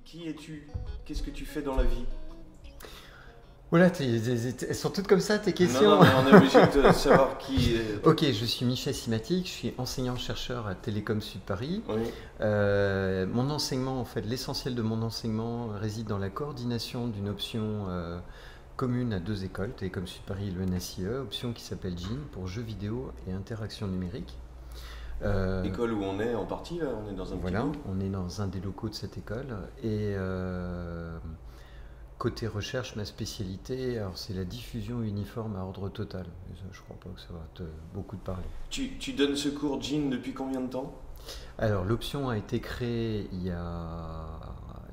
Qui es-tu? Qu'est-ce que tu fais dans la vie? Voilà, elles sont toutes comme ça tes Non, questions. non, mais on est obligé de savoir qui est. Ok, je suis Michel Simatic, je suis enseignant-chercheur à Télécom Sud Paris. Oui. Mon enseignement, en fait, l'essentiel de mon enseignement réside dans la coordination d'une option commune à deux écoles, Télécom Sud Paris et le NSIE, option qui s'appelle GIN pour jeux vidéo et interaction numérique. L'école où on est en partie, là, on est dans un Voilà, petit bout. on est dans un des locaux de cette école. Et côté recherche, ma spécialité, alors c'est la diffusion uniforme à ordre total. Et ça, je crois pas que ça va beaucoup te parler. Tu donnes ce cours Jean depuis combien de temps? Alors l'option a été créée il y a...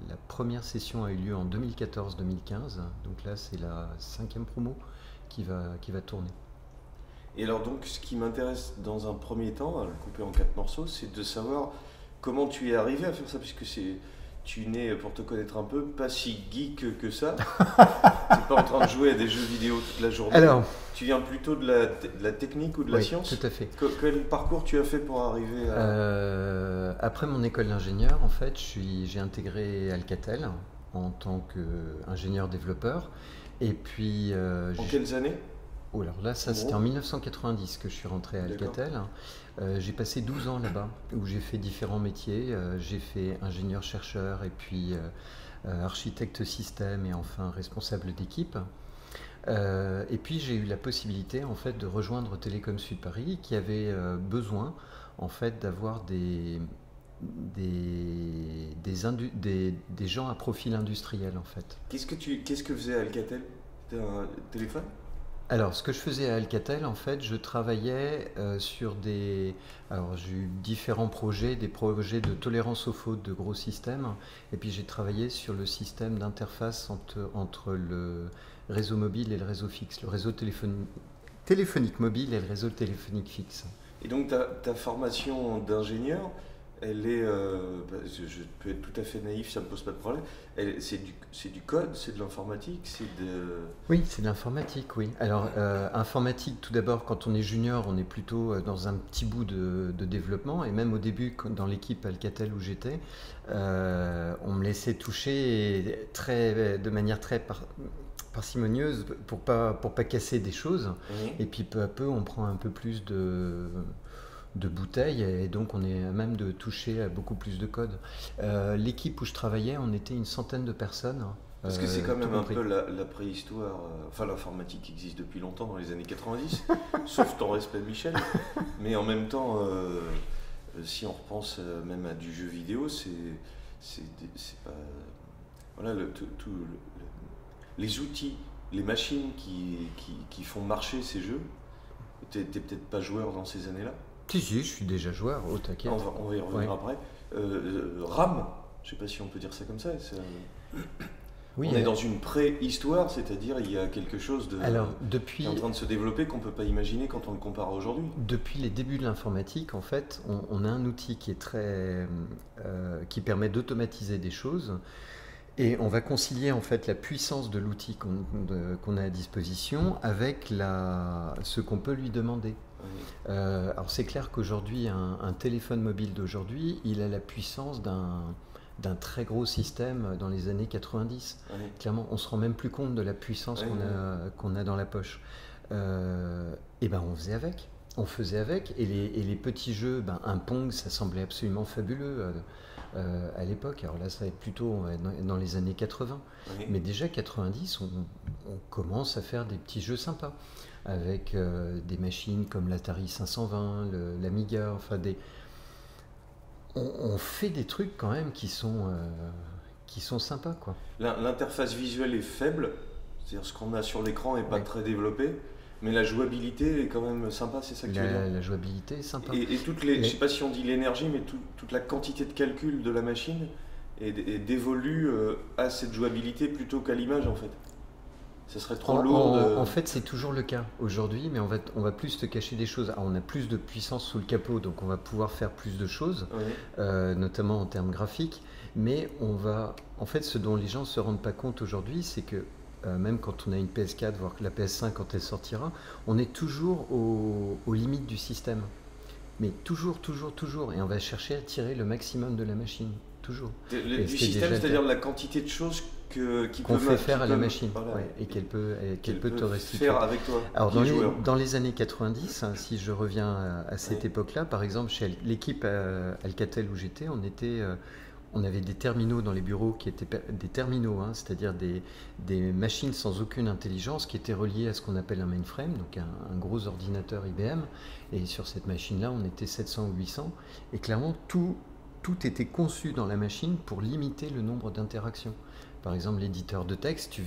La première session a eu lieu en 2014-2015. Donc là, c'est la 5e promo qui va tourner. Et alors donc, ce qui m'intéresse dans un premier temps, à le couper en 4 morceaux, c'est de savoir comment tu es arrivé à faire ça, puisque tu n'es, pour te connaître un peu, pas si geek que ça. Tu n'es pas en train de jouer à des jeux vidéo toute la journée. Alors, tu viens plutôt de la technique ou de la oui, science? tout à fait. Quel parcours tu as fait pour arriver à... Après mon école d'ingénieur, en fait, j'ai intégré Alcatel en tant qu'ingénieur développeur. Et puis, En quelles années? oh, alors là, ça c'était en 1990 que je suis rentré à Alcatel. J'ai passé 12 ans là-bas où j'ai fait différents métiers. J'ai fait ingénieur-chercheur et puis architecte système et enfin responsable d'équipe. Et puis j'ai eu la possibilité en fait de rejoindre Télécom Sud Paris qui avait besoin en fait d'avoir des gens à profil industriel en fait. Qu'est-ce que faisait Alcatel? C'était un téléphone? Alors, ce que je faisais à Alcatel, en fait, je travaillais sur des... Alors, j'ai eu différents projets, des projets de tolérance aux fautes de gros systèmes, et puis j'ai travaillé sur le système d'interface entre le réseau mobile et le réseau fixe, le réseau téléphonique mobile et le réseau téléphonique fixe. Et donc ta formation d'ingénieur, elle est, je peux être tout à fait naïf, ça ne me pose pas de problème, c'est du code, c'est de l'informatique, c'est de... Oui, c'est de l'informatique, oui. Alors, informatique, tout d'abord, quand on est junior, on est plutôt dans un petit bout de développement. Et même au début, dans l'équipe Alcatel où j'étais, on me laissait toucher de manière très parcimonieuse pour pas casser des choses. Et puis peu à peu, on prend un peu plus de bouteilles et donc on est à même de toucher à beaucoup plus de code. L'équipe où je travaillais, on était une centaine de personnes. Parce que c'est quand même un peu la préhistoire, enfin l'informatique existe depuis longtemps dans les années 90, sauf ton respect Michel, mais en même temps, si on repense même à du jeu vidéo, c'est pas... Voilà, les outils, les machines qui font marcher ces jeux, t'es peut-être pas joueur dans ces années-là? Si, je suis déjà joueur, oh t'inquiète. On va y revenir après. RAM, je sais pas si on peut dire ça comme ça. Oui, on est dans une préhistoire, c'est-à-dire il y a quelque chose qui est en train de se développer qu'on ne peut pas imaginer quand on le compare à aujourd'hui. Depuis les débuts de l'informatique, en fait, on a un outil qui qui permet d'automatiser des choses. Et on va concilier en fait la puissance de l'outil qu'on a à disposition avec ce qu'on peut lui demander. Oui. Alors c'est clair qu'aujourd'hui, un téléphone mobile d'aujourd'hui, il a la puissance d'un très gros système dans les années 90. Oui. Clairement, on ne se rend même plus compte de la puissance qu'on a dans la poche. Et ben on faisait avec. On faisait avec. Et les petits jeux, un Pong, ça semblait absolument fabuleux. À l'époque, alors là ça va être plutôt dans les années 80, oui. Mais déjà 90 on commence à faire des petits jeux sympas avec des machines comme l'Atari 520, l'Amiga, enfin on fait des trucs quand même qui sont sympas quoi. L'interface visuelle est faible, c'est-à-dire ce qu'on a sur l'écran n'est pas très développé. Mais la jouabilité est quand même sympa, c'est ça que tu veux dire? La jouabilité est sympa. Et je ne sais pas si on dit l'énergie, mais toute la quantité de calcul de la machine est dévolue à cette jouabilité plutôt qu'à l'image en fait. Ça serait trop lourd de... En fait, c'est toujours le cas aujourd'hui, mais on va plus te cacher des choses. Alors, on a plus de puissance sous le capot, donc on va pouvoir faire plus de choses, oui. Notamment en termes graphiques. Mais en fait, ce dont les gens ne se rendent pas compte aujourd'hui, c'est que même quand on a une PS4, voire la PS5 quand elle sortira, on est toujours aux limites du système. Mais toujours, toujours, toujours. Et on va chercher à tirer le maximum de la machine. Toujours. Du système, c'est-à-dire de la quantité de choses qu'on fait faire à la machine, voilà, et qu'elle peut te restituer. Faire avec toi. Alors dans les années 90, hein, si je reviens à cette époque-là, par exemple chez l'équipe Alcatel où j'étais, on avait des terminaux dans les bureaux qui étaient des terminaux, hein, c'est-à-dire des machines sans aucune intelligence qui étaient reliées à ce qu'on appelle un mainframe, donc un gros ordinateur IBM. Et sur cette machine-là, on était 700 ou 800. Et clairement, tout était conçu dans la machine pour limiter le nombre d'interactions. Par exemple, l'éditeur de texte, tu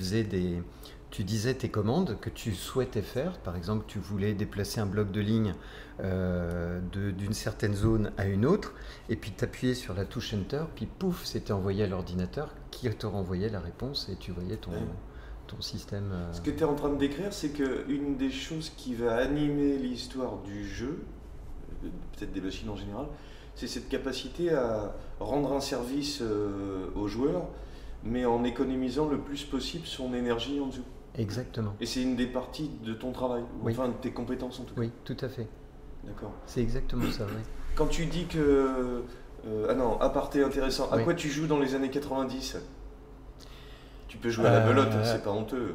disais tes commandes que tu souhaitais faire. Par exemple, tu voulais déplacer un bloc de ligne d'une certaine zone à une autre, et puis tu appuyais sur la touche Enter, puis pouf, c'était envoyé à l'ordinateur qui te renvoyait la réponse, et tu voyais ton système. Ce que tu es en train de décrire, c'est qu'une des choses qui va animer l'histoire du jeu, peut-être des machines en général, c'est cette capacité à rendre un service aux joueurs, mais en économisant le plus possible son énergie en dessous. Exactement. Et c'est une des parties de ton travail, enfin de tes compétences en tout cas. Oui, tout à fait. D'accord. C'est exactement ça, oui. Quand tu dis que... ah non, aparté intéressant, à quoi tu joues dans les années 90 ? Tu peux jouer à la belote, c'est pas honteux.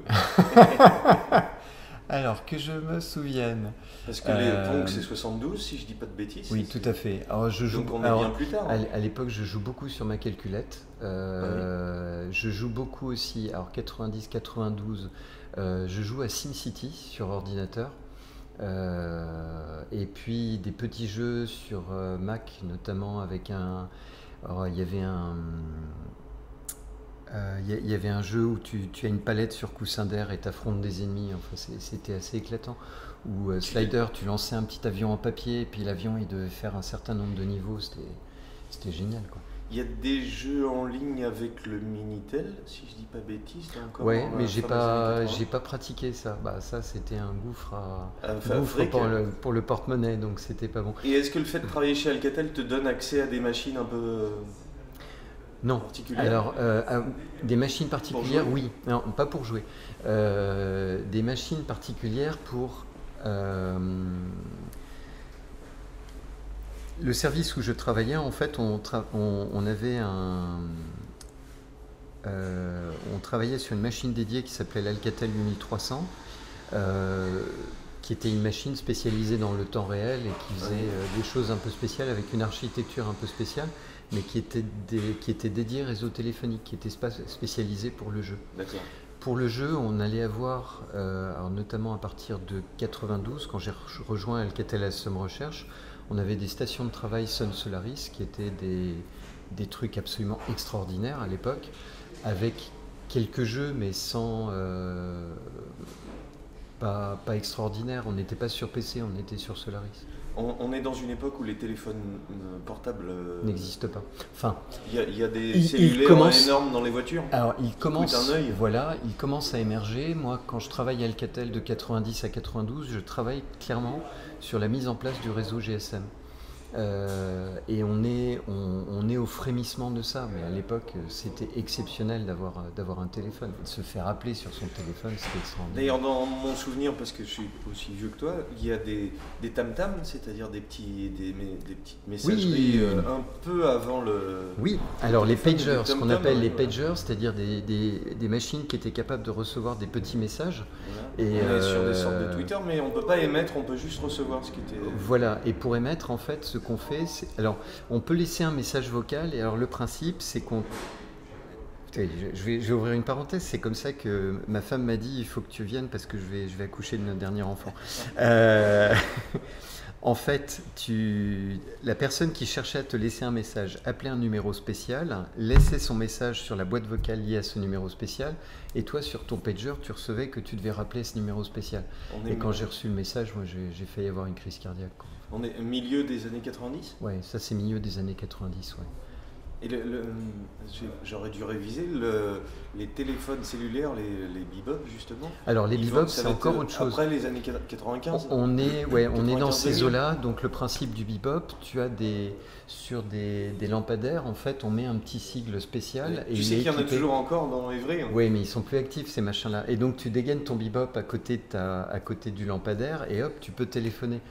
Alors, que je me souvienne. Parce que les Pong, c'est 72, si je dis pas de bêtises. Oui, tout à fait. Alors, donc on est bien plus tard. À l'époque, je joue beaucoup sur ma calculette. Je joue beaucoup aussi, alors 90-92, je joue à SimCity sur ordinateur. Et puis des petits jeux sur Mac, notamment avec il y avait un jeu où tu as une palette sur coussin d'air et tu affrontes des ennemis. Enfin, c'était assez éclatant. Ou Slider, tu lançais un petit avion en papier et puis l'avion il devait faire un certain nombre de niveaux. C'était génial, quoi. Il y a des jeux en ligne avec le Minitel, si je dis pas bêtise. Oui, mais j'ai pas pratiqué ça. Bah, ça, c'était un gouffre pour le porte-monnaie, donc c'était pas bon. Et est-ce que le fait de travailler chez Alcatel te donne accès à des machines un peu non. particulières ? Alors, des machines particulières, oui. Non, pas pour jouer. Des machines particulières pour... Le service où je travaillais, en fait, on travaillait sur une machine dédiée qui s'appelait l'Alcatel 8300, qui était une machine spécialisée dans le temps réel et qui faisait des choses un peu spéciales avec une architecture un peu spéciale, mais qui était dédiée réseau téléphonique, qui était spécialisée pour le jeu. D'accord. Pour le jeu, on allait avoir, alors notamment à partir de 92, quand j'ai rejoint Alcatel Alstom Recherche, on avait des stations de travail Sun Solaris qui étaient des trucs absolument extraordinaires à l'époque, avec quelques jeux, mais pas extraordinaires. On n'était pas sur PC, on était sur Solaris. On est dans une époque où les téléphones portables n'existent pas. Enfin, il y a des cellulaires énormes dans les voitures. Alors, il commence à émerger. Moi, quand je travaille à Alcatel de 90 à 92, je travaille clairement sur la mise en place du réseau GSM. Et on est au frémissement de ça, mais à l'époque c'était exceptionnel d'avoir un téléphone, de se faire appeler sur son téléphone, c'était extraordinaire. D'ailleurs, dans mon souvenir, parce que je suis aussi vieux que toi, il y a des tam-tams, c'est-à-dire des petites messageries un peu avant le... Oui, alors les pagers, ce qu'on appelle les pagers, c'est-à-dire des machines qui étaient capables de recevoir des petits messages. Voilà. Et on est sur des sortes de Twitter, mais on ne peut pas émettre, on peut juste recevoir ce qui était... Voilà, et pour émettre, en fait, ce qu'on fait, alors on peut laisser un message vocal, et alors le principe, c'est qu'on... Je vais ouvrir une parenthèse, c'est comme ça que ma femme m'a dit, il faut que tu viennes parce que je vais accoucher de notre dernier enfant. En fait, la personne qui cherchait à te laisser un message appelait un numéro spécial, laissait son message sur la boîte vocale liée à ce numéro spécial, et toi, sur ton pager, tu recevais que tu devais rappeler ce numéro spécial. Et quand j'ai reçu le message, moi, j'ai failli avoir une crise cardiaque, quoi. On est au milieu des années 90 ? Ouais, ça c'est milieu des années 90, ouais. Et j'aurais dû réviser les téléphones cellulaires, les bebop justement. Alors les bebop, c'est encore autre chose. Après les années 95. On est dans ces eaux-là. Donc le principe du bebop, sur des lampadaires, en fait, on met un petit sigle spécial. Tu sais qu'il y en a toujours encore dans Évry. Oui, mais ils sont plus actifs ces machins-là. Et donc tu dégaines ton bebop à côté du lampadaire et hop, tu peux téléphoner.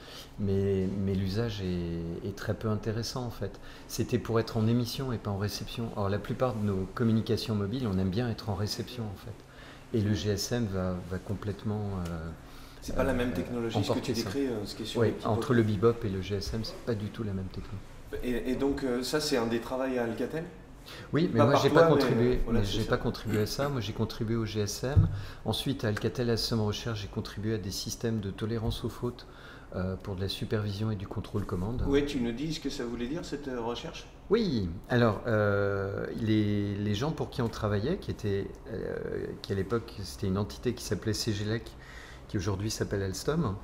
Mais l'usage est très peu intéressant en fait. C'était pour être en émission et pas en réception. Or la plupart de nos communications mobiles, on aime bien être en réception en fait. Et le GSM va complètement. C'est pas la même technologie ce que tu décris, ce qui est sur entre le bebop et le GSM, c'est pas du tout la même techno. Et donc ça c'est un des travaux à Alcatel? Oui, mais moi j'ai pas contribué. J'ai pas contribué à ça. Moi j'ai contribué au GSM. Ensuite à Alcatel ASM Recherche, j'ai contribué à des systèmes de tolérance aux fautes pour de la supervision et du contrôle commande. Oui, tu nous dis ce que ça voulait dire cette recherche? Oui, alors les gens pour qui on travaillait, qui à l'époque c'était une entité qui s'appelait CGLEC, qui aujourd'hui s'appelle Alstom,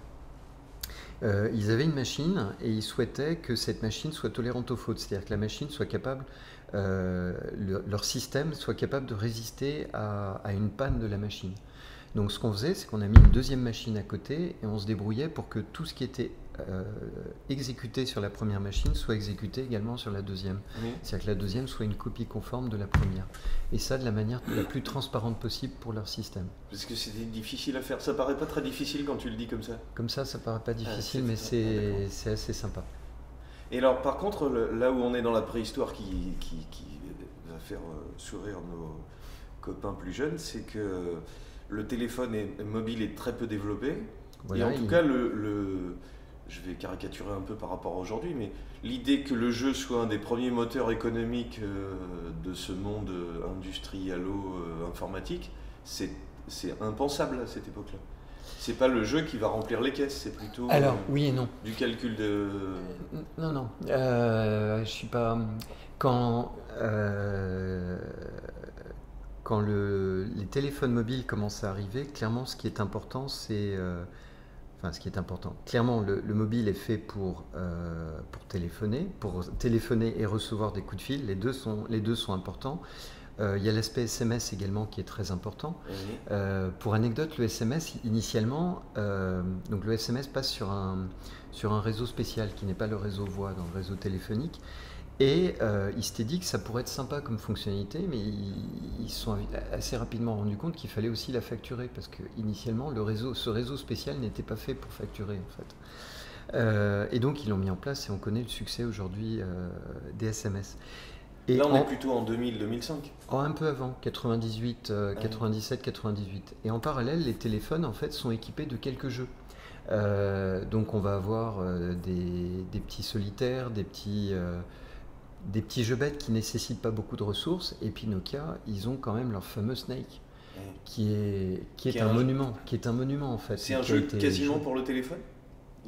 ils avaient une machine et ils souhaitaient que cette machine soit tolérante aux fautes, c'est-à-dire que la machine soit capable, leur système soit capable de résister à une panne de la machine. Donc ce qu'on faisait, c'est qu'on a mis une deuxième machine à côté et on se débrouillait pour que tout ce qui était exécuté sur la première machine soit exécuté également sur la deuxième. Oui. C'est-à-dire que la deuxième soit une copie conforme de la première. Et ça de la manière la plus transparente possible pour leur système. Parce que c'était difficile à faire. Ça paraît pas très difficile quand tu le dis comme ça. Comme ça paraît pas difficile, mais c'est assez sympa. Et alors par contre, là où on est dans la préhistoire qui va faire sourire nos copains plus jeunes, c'est que le téléphone mobile est très peu développé. Voilà, et en tout cas, je vais caricaturer un peu par rapport à aujourd'hui, mais l'idée que le jeu soit un des premiers moteurs économiques de ce monde industrialo-informatique, c'est impensable à cette époque-là. C'est pas le jeu qui va remplir les caisses, c'est plutôt oui et non. Du calcul de... Non, je suis pas... Quand les téléphones mobiles commencent à arriver, clairement ce qui est important, c'est... Clairement, le mobile est fait pour téléphoner et recevoir des coups de fil. Les deux sont importants. Il y a l'aspect SMS également qui est très important. Oui. Pour anecdote, le SMS, initialement, donc le SMS passe sur un réseau spécial qui n'est pas le réseau voix dans le réseau téléphonique. Et il s'était dit que ça pourrait être sympa comme fonctionnalité, mais ils se sont assez rapidement rendus compte qu'il fallait aussi la facturer, parce que initialement ce réseau spécial n'était pas fait pour facturer en fait. Et donc ils l'ont mis en place et on connaît le succès aujourd'hui des SMS. Et là on est plutôt en 2000-2005. Un peu avant, 97, 98. Et en parallèle, les téléphones en fait sont équipés de quelques jeux. Donc on va avoir des petits solitaires, des petits jeux bêtes qui ne nécessitent pas beaucoup de ressources. Et puis Nokia, ils ont quand même leur fameux Snake, qui est un monument en fait. C'est un jeu quasiment pour le téléphone?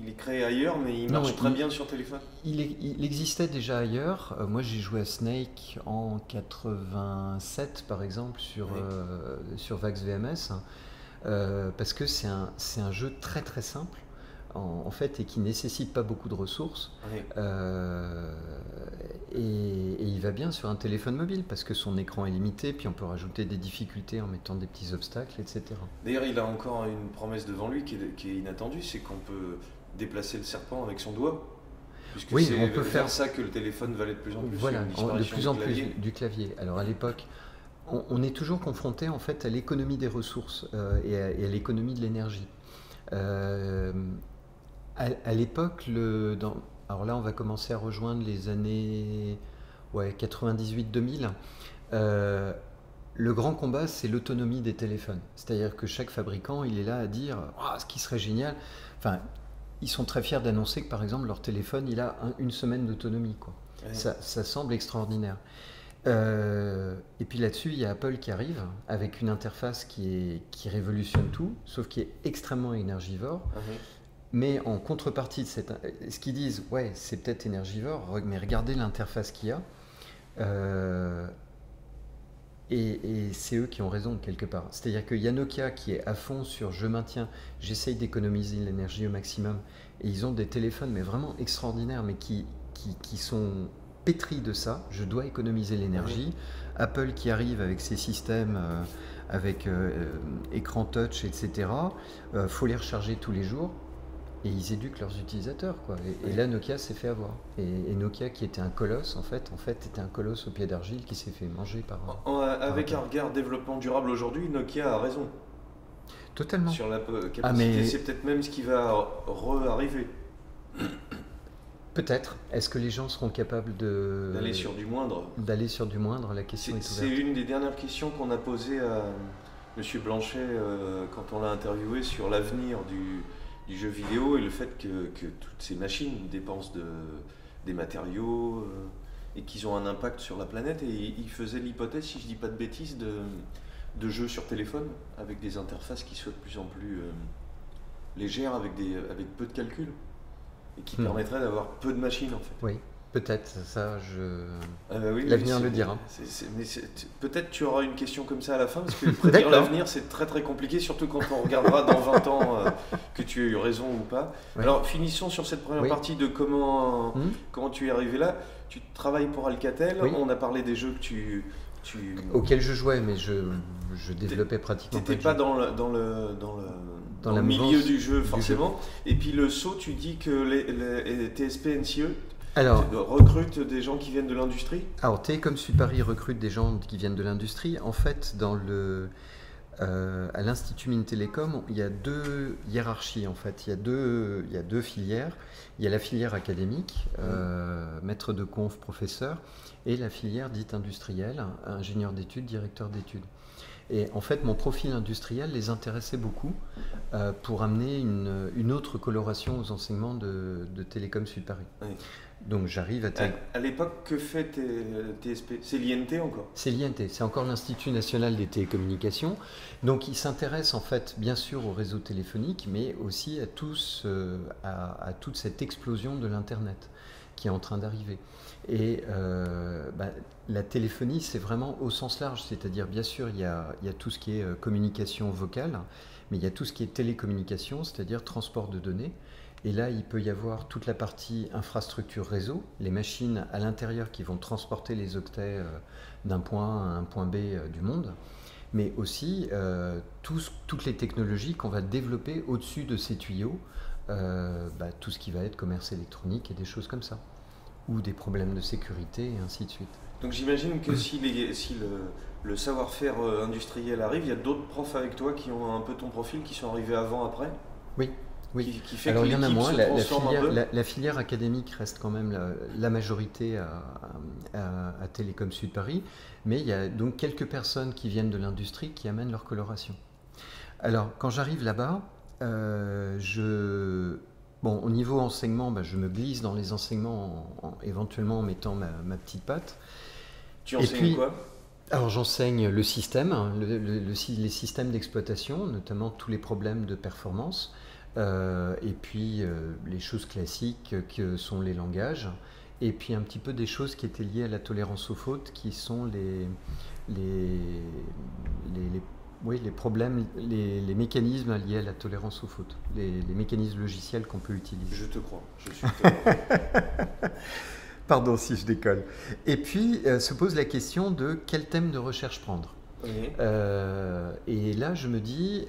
Il est créé ailleurs, mais il marche très bien sur téléphone? Il existait déjà ailleurs. Moi, j'ai joué à Snake en 87, par exemple, sur Vax VMS, parce que c'est un jeu très très simple, en fait, et qui ne nécessite pas beaucoup de ressources. Oui. Et il va bien sur un téléphone mobile, parce que son écran est limité, puis on peut rajouter des difficultés en mettant des petits obstacles, etc. D'ailleurs, il a encore une promesse devant lui qui est inattendue, c'est qu'on peut déplacer le serpent avec son doigt. Puisque oui, c'est on peut faire ça que le téléphone va aller de plus en plus. Voilà, de plus en plus du clavier. Alors à l'époque, on est toujours confronté en fait à l'économie des ressources et à l'économie de l'énergie. À l'époque, alors là, on va commencer à rejoindre les années 98-2000. Le grand combat, c'est l'autonomie des téléphones. C'est-à-dire que chaque fabricant, il est là à dire ce qui serait génial. Enfin, ils sont très fiers d'annoncer que, par exemple, leur téléphone, il a une semaine d'autonomie. Ouais. Ça semble extraordinaire. Et puis là-dessus, il y a Apple qui arrive avec une interface qui révolutionne tout, sauf qui est extrêmement énergivore. Mais en contrepartie de ce qu'ils disent, c'est peut-être énergivore, mais regardez l'interface qu'il y a. Et c'est eux qui ont raison quelque part. C'est-à-dire qu'il y a Nokia qui est à fond sur j'essaye d'économiser l'énergie au maximum. Et ils ont des téléphones mais vraiment extraordinaires, mais qui sont pétri de ça, je dois économiser l'énergie. Apple qui arrive avec ses systèmes, avec écran touch, etc., faut les recharger tous les jours. Et ils éduquent leurs utilisateurs, quoi. Et là, Nokia s'est fait avoir. Et Nokia, qui était un colosse, en fait, était un colosse au pied d'argile qui s'est fait manger par... Avec un regard développement durable aujourd'hui, Nokia a raison. Totalement. Sur la capacité, c'est peut-être même ce qui va arriver. Peut-être. Est-ce que les gens seront capables d'aller sur du moindre? D'aller sur du moindre, la question est ouverte. C'est une des dernières questions qu'on a posées à M. Blanchet quand on l'a interviewé sur l'avenir du jeu vidéo et le fait que toutes ces machines dépensent des matériaux et qu'ils ont un impact sur la planète. Et il faisait l'hypothèse, si je ne dis pas de bêtises, de jeux sur téléphone avec des interfaces qui soient de plus en plus légères, avec peu de calcul et qui permettraient d'avoir peu de machines en fait. Oui. Peut-être, ça, oui, l'avenir le dira. Peut-être tu auras une question comme ça à la fin, parce que prédire l'avenir, c'est très très compliqué, surtout quand on regardera dans 20 ans que tu as eu raison ou pas. Oui. Alors, finissons sur cette première partie de comment tu es arrivé là. Tu travailles pour Alcatel, on a parlé des jeux que tu... auxquels je jouais, mais je développais pratiquement pas de jeu. T'étais pas dans le milieu du jeu, forcément. Et puis le saut, tu dis que les TSP NCE recrutent des gens qui viennent de l'industrie. Alors, Télécom Sud Paris recrute des gens qui viennent de l'industrie. En fait, à l'Institut Mines Télécom, il y a deux hiérarchies. En fait, il y a deux filières. Il y a la filière académique, maître de conf, professeur, et la filière dite industrielle, ingénieur d'études, directeur d'études. Et en fait, mon profil industriel les intéressait beaucoup pour amener une autre coloration aux enseignements de Télécom Sud Paris. Oui. Donc j'arrive à l'époque, que fait TSP? C'est l'INT encore? C'est l'INT, c'est encore l'Institut National des Télécommunications. Donc il s'intéresse en fait bien sûr au réseau téléphonique, mais aussi à toute cette explosion de l'Internet qui est en train d'arriver. Et la téléphonie, c'est vraiment au sens large, c'est-à-dire bien sûr il y a tout ce qui est communication vocale, mais il y a tout ce qui est télécommunication, c'est-à-dire transport de données. Et là, il peut y avoir toute la partie infrastructure réseau, les machines à l'intérieur qui vont transporter les octets d'un point A à un point B du monde, mais aussi toutes les technologies qu'on va développer au-dessus de ces tuyaux, tout ce qui va être commerce électronique et des choses comme ça, ou des problèmes de sécurité et ainsi de suite. Donc j'imagine que si le savoir-faire industriel arrive, il y a d'autres profs avec toi qui ont un peu ton profil, qui sont arrivés avant, après? Oui. Oui. Qui fait alors que il y en a moins, la filière académique reste quand même la majorité à Télécom Sud Paris, mais il y a donc quelques personnes qui viennent de l'industrie qui amènent leur coloration. Alors quand j'arrive là-bas, au niveau enseignement, je me glisse dans les enseignements éventuellement en mettant ma petite patte. Tu enseignes quoi? Alors j'enseigne le système, les systèmes d'exploitation, notamment tous les problèmes de performance. Et puis les choses classiques que sont les langages, et puis un petit peu des choses qui étaient liées à la tolérance aux fautes, qui sont les problèmes, les mécanismes liés à la tolérance aux fautes, les mécanismes logiciels qu'on peut utiliser. Je te crois, je suis Pardon si je décolle. Et puis se pose la question de quel thème de recherche prendre. Oui. Et là, je me dis,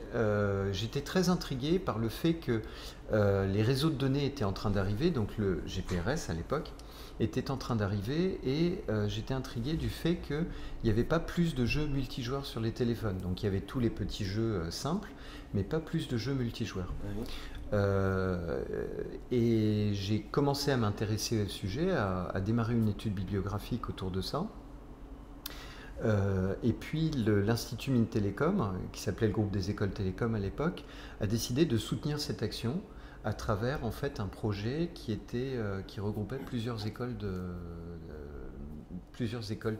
j'étais très intrigué par le fait que les réseaux de données étaient en train d'arriver, donc le GPRS à l'époque était en train d'arriver, et j'étais intrigué du fait qu'il n'y avait pas plus de jeux multijoueurs sur les téléphones. Donc il y avait tous les petits jeux simples, mais pas plus de jeux multijoueurs. Oui. Et j'ai commencé à m'intéresser au sujet, à démarrer une étude bibliographique autour de ça. Et puis l'Institut Mines Télécom, qui s'appelait le groupe des écoles télécom à l'époque, a décidé de soutenir cette action à travers en fait un projet qui regroupait plusieurs écoles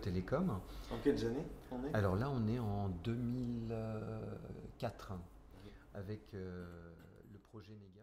télécom. En quelles années on est? Alors là, on est en 2004 avec le projet Méga.